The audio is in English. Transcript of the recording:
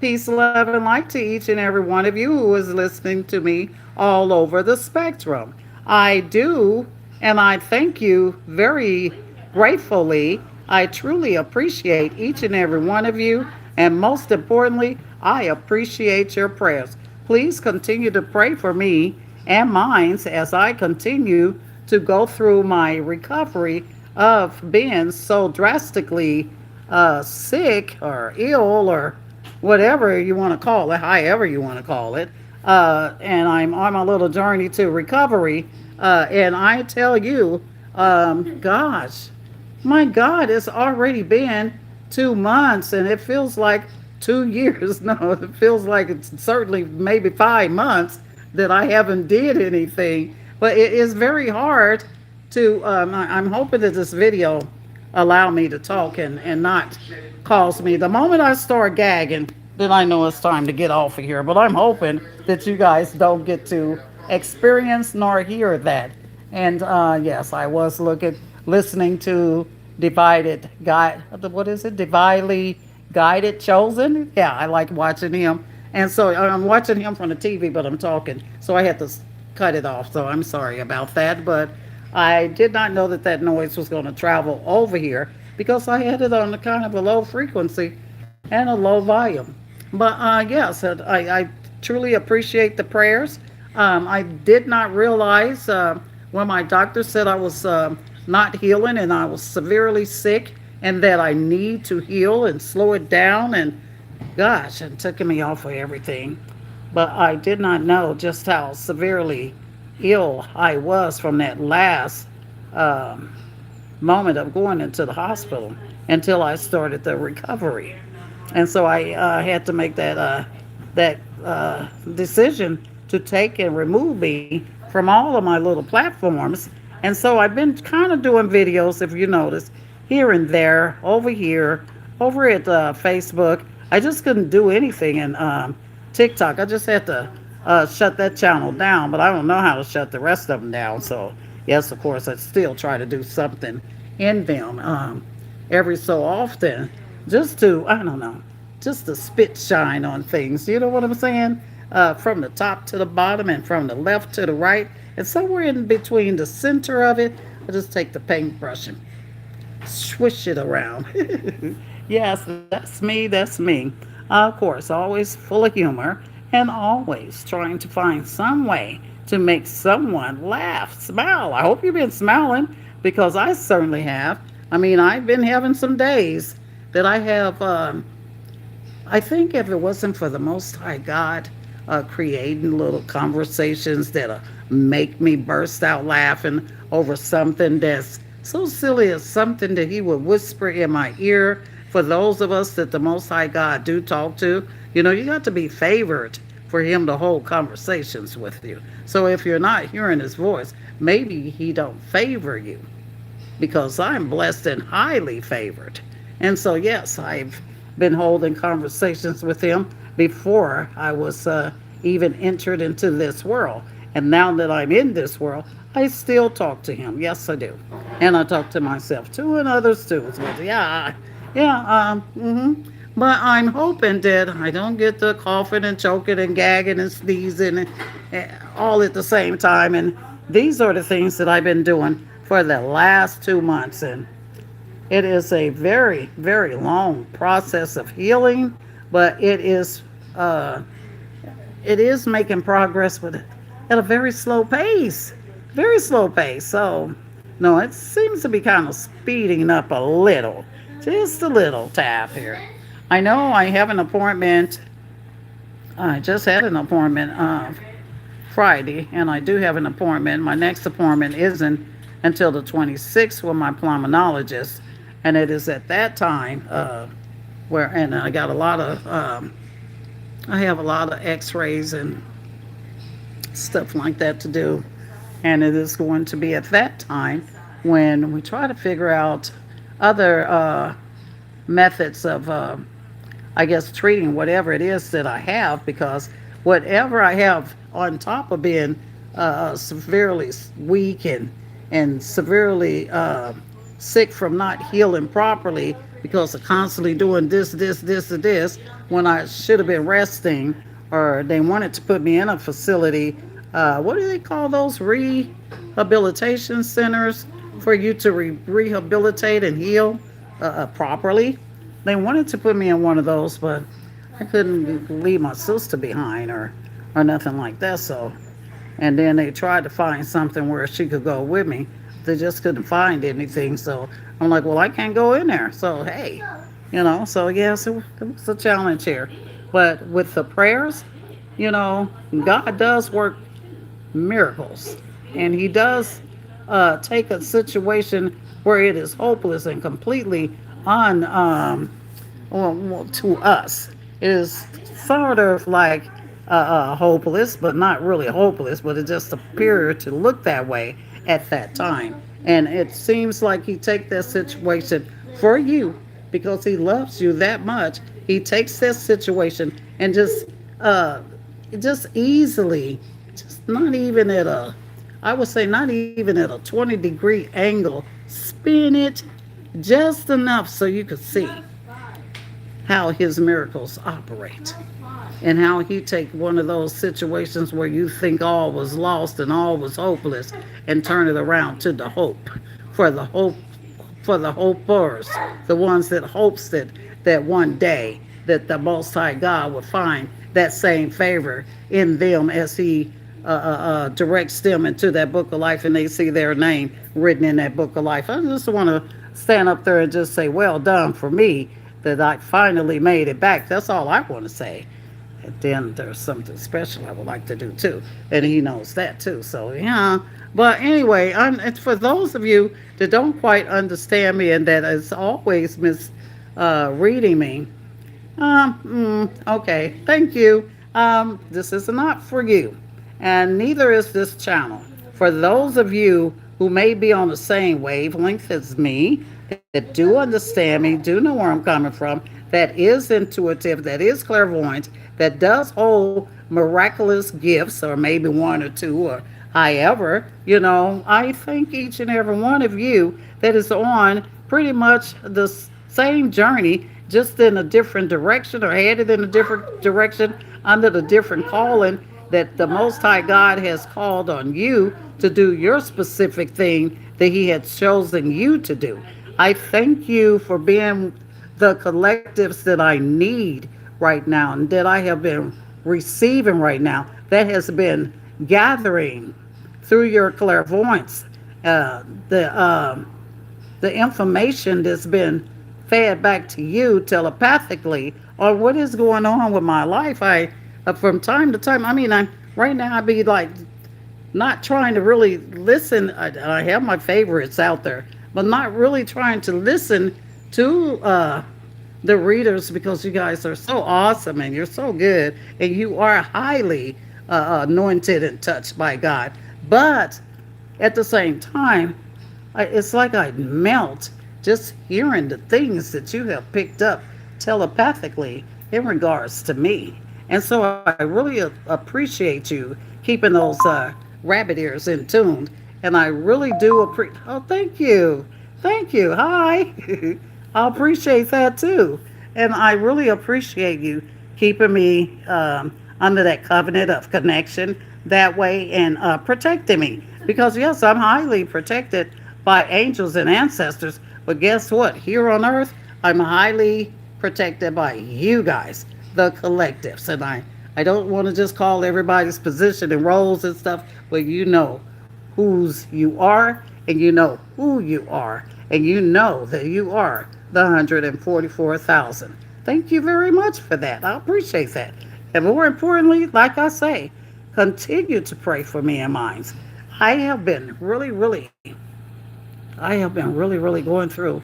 Peace, love, and light to each and every one of you who is listening to me all over the spectrum. I do, and I thank you very gratefully. I truly appreciate each and every one of you, and most importantly, I appreciate your prayers. Please continue to pray for me and mine as I continue to go through my recovery of being so drastically sick or ill or whatever you want to call it, however you want to call it. And I'm on my little journey to recovery. And I tell you, gosh, my God, it's already been 2 months and it feels like 2 years. No, it feels like it's certainly maybe 5 months that I haven't did anything. But it is very hard to, I'm hoping that this video allow me to talk and not cause me. The moment I start gagging, then I know it's time to get off of here. But I'm hoping that you guys don't get to experience nor hear that. And yes, I was listening to Divided Guide. What is it? Dividedly Guided Chosen. Yeah, I like watching him. And so I'm watching him from the TV, but I'm talking. So I had to cut it off. So I'm sorry about that. But I did not know that that noise was going to travel over here because I had it on a kind of a low frequency and a low volume. But yes, I truly appreciate the prayers. I did not realize when my doctor said I was not healing and I was severely sick and that I need to heal and slow it down. And gosh, it took me off of everything. But I did not know just how severely ill I was from that last um, moment of going into the hospital until I started the recovery. And so I had to make that decision to take and remove me from all of my little platforms. And so I've been kind of doing videos, if you notice, here and there, over at Facebook. I just couldn't do anything in TikTok. I just had to shut that channel down, but I don't know how to shut the rest of them down. So, yes, of course, I still try to do something in them every so often just to, I don't know, just to spit shine on things. You know what I'm saying? From the top to the bottom and from the left to the right. And somewhere in between the center of it, I just take the paintbrush and swish it around. Yes, that's me. That's me. Of course, always full of humor and always trying to find some way to make someone laugh, smile. I hope you've been smiling because I certainly have. I mean, I've been having some days that I have. I think if it wasn't for the Most High God creating little conversations that make me burst out laughing over something that's so silly as something that He would whisper in my ear. For those of us that the Most High God do talk to, you know, you got to be favored for Him to hold conversations with you. So if you're not hearing His voice, maybe He don't favor you because I'm blessed and highly favored. And so, yes, I've been holding conversations with Him before I was even entered into this world. And now that I'm in this world, I still talk to Him. Yes, I do. And I talk to myself too and others too. So, but I'm hoping that I don't get the coughing and choking and gagging and sneezing all at the same time. And these are the things that I've been doing for the last 2 months. And it is a very, very long process of healing, but uh, it is making progress with at a very slow pace, very slow pace. So, no, it seems to be kind of speeding up a little, just a little tap here. I know I have an appointment. I just had an appointment Friday, and I do have an appointment. My next appointment isn't until the 26th with my pulmonologist, and it is at that time where, and I got a lot of, I have a lot of X-rays and stuff like that to do, and it is going to be at that time when we try to figure out other methods of, I guess, treating whatever it is that I have, because whatever I have on top of being severely weak and severely sick from not healing properly, because of constantly doing this, and this when I should have been resting, or they wanted to put me in a facility. What do they call those rehabilitation centers for you to rehabilitate and heal properly? They wanted to put me in one of those, but I couldn't leave my sister behind or nothing like that. So, and then they tried to find something where she could go with me. They just couldn't find anything. So I'm like, well, I can't go in there. So hey, So yes, it was a challenge here, but with the prayers, God does work miracles, and He does take a situation where it is hopeless and completely un well, to us. It is sort of like hopeless, but not really hopeless, but it just appeared to look that way at that time. And it seems like He take that situation for you because He loves you that much. He takes that situation and just easily, just not even at a, I would say not even at a 20-degree angle, spin it just enough so you could see how His miracles operate, and how He take one of those situations where you think all was lost and all was hopeless, and turn it around to the hope, for the hope, for the hopers, the ones that hopes that one day that the Most High God would find that same favor in them as He directs them into that book of life, and they see their name written in that book of life. I just want to stand up there and just say, well done for me, that I finally made it back. That's all I want to say. And then there's something special I would like to do too, and He knows that too. So yeah. But anyway, it's for those of you that don't quite understand me and that is always reading me. Okay, thank you. This is not for you, and neither is this channel. For those of you who may be on the same wavelength as me, that do understand me, do know where I'm coming from, that is intuitive, that is clairvoyant, that does hold miraculous gifts, or maybe one or two, or however, I thank each and every one of you that is on pretty much the same journey, just in a different direction, or headed in a different direction under the different calling that the Most High God has called on you to do your specific thing that He had chosen you to do. I thank you for being the collectives that I need right now, and that I have been receiving right now, that has been gathering through your clairvoyance, uh, the um, the information that's been fed back to you telepathically on what is going on with my life. I from time to time, I mean, I right now I be like not trying to really listen. I have my favorites out there, but not really trying to listen to the readers, because you guys are so awesome and you're so good and you are highly anointed and touched by God. But at the same time, it's like I melt just hearing the things that you have picked up telepathically in regards to me. And so I really appreciate you keeping those rabbit ears in tuned. And I really do appreciate. Oh, thank you. Thank you. Hi. I appreciate that too. And I really appreciate you keeping me under that covenant of connection that way, and protecting me. Because, yes, I'm highly protected by angels and ancestors. But guess what? Here on earth, I'm highly protected by you guys, the collectives. And I don't want to just call everybody's position and roles and stuff, but you know whose you are, and you know who you are, and you know that you are the 144,000. Thank you very much for that. I appreciate that. And more importantly, like I say, continue to pray for me and mine. I have been really, really, I have been really, really going through